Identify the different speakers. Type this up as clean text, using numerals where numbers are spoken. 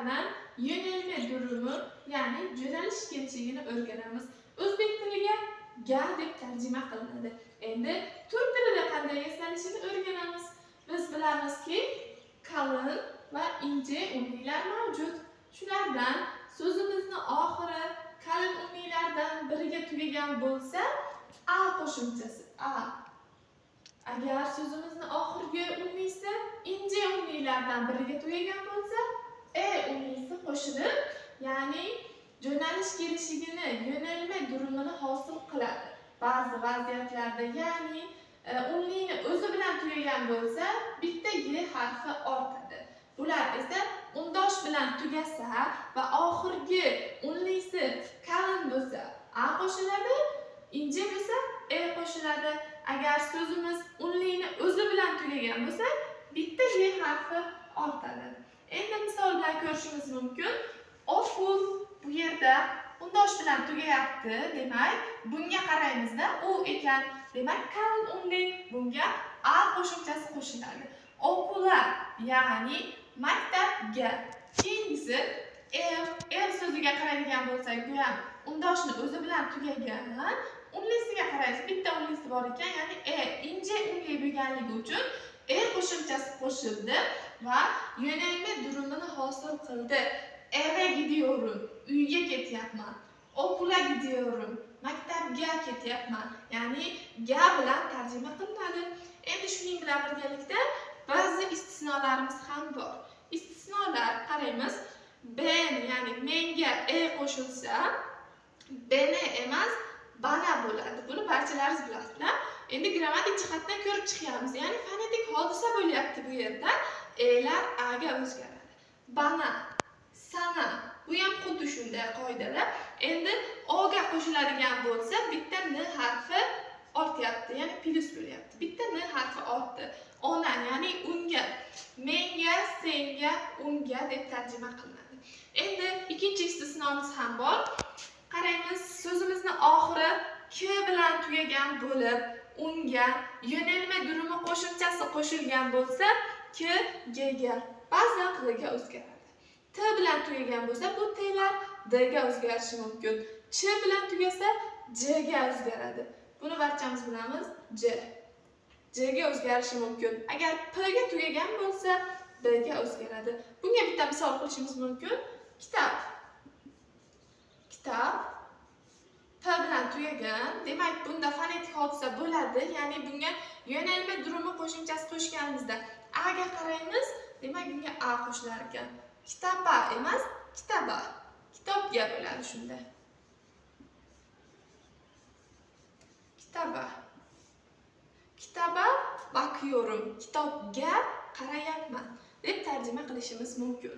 Speaker 1: qo'shiqlaridan yo'nalma durumi, ya'ni yo'nalish kelishligini o'rganamiz. O'zbek tiliga ga deb tarjima qilinadi. Endi turk tilida qanday yasalishini o'rganamiz. Biz bilamizki, qalin va ince unlilar mavjud. Shulardan so'zimizni oxiri qalin unlilardan biriga tugagan bo'lsa, a qo'shimchasi a. Agar so'zimizni oxirgi unlisi ince unlilardan biriga tugagan bo'lsa, e unlisi qo'shilib, ya'ni yo'nalish kelishligini, yo'nalma durumini hosil qiladi. Ba'zi vaziyatlarda, ya'ni unlini o'zi bilan tugagan bo'lsa, bitta y harfi ortadi. Bular esa undosh bilan tugasa va oxirgi unlisi qalin bo'lsa, a qo'shiladi, ince bo'lsa, e qo'shiladi. Agar so'zimiz unlini o'zi bilan tugagan bo'lsa, bitta y harfi ortadi. Endi misol bilan ko'rishimiz mumkin. O'qul bu yerda undosh bilan tugayapti, demak, bunga qaraymizda, u ekan. Demak, qalin unli, bunga a qo'shimchasi qo'shiladi. O'qular, ya'ni maktabga. Keyingisi el so'ziga qaraydigan bo'lsak, bu ham undoshni o'zi bilan tugagan. Unlisiga qaraymiz. Bitta unlisi bor ekan, ya'ni ince unli bo'lganligi uchun qo'shimchasi qo'shildi va yo'nalma durumini hosil qildi. Eve gidiyorum, uyga ketyapman. Okula gidiyorum, maktabga ketyapman. Ya'ni ga bilan tarjima qilinadi. Endi shuning bilan birgalikda ba'zi istisnolarimiz ham bor. Istisnolar qaraymiz. Ben, ya'ni menga qo'shilsa, beni emas, bana bo'ladi. Buni barchalaringiz bilasizlar. Endi grammatik jihatdan ko'rib chiqyapmiz. Ya'ni fonetik hodisa bo'lyapti bu yerda. E'lar a ga o'zgaradi. Bana, sana, bu ham xuddi shunday qoidada. Endi o ga qo'shiladigan bo'lsa, bitta n harfi ortyapti, ya'ni plus bo'lyapti. Bitta n harfi ortdi. Ona, ya'ni unga, menga, senga, unga deb tarjima qilinadi. Endi ikkinchi istisnomiz ham bor. Qaraymiz, so'zimizni oxiri k bilan tugagan bo'lib, unga yo'nalma durumi qo'shimchasi qo'shilgan bo'lsa, k g ga, ba'zan q ga o'zgaradi. T bilan tugagan bo'lsa, bu t'lar d ga o'zgarishi mumkin. Ch bilan tugasa, j ga o'zgaradi. Buni barchamiz bilamiz, j ga o'zgarishi mumkin. Agar p ga tugagan bo'lsa, b ga o'zgaradi. Bunga bitta misol qilishimiz mumkin. Kitob. Kitob p bilan tugagan, demak bunda fonetik hodisa bo'ladi, ya'ni bunga yo'nalma durumi qo'shimchasi qo'shganimizda a ga qaraymiz, demak bunga a qo'shilar ekan. Kitaba emas, kitaba. Kitobga bo'ladi shunda. Kitaba. Kitaba bakıyorum. Kitobga qarayapman deb tarjima qilishimiz mumkin.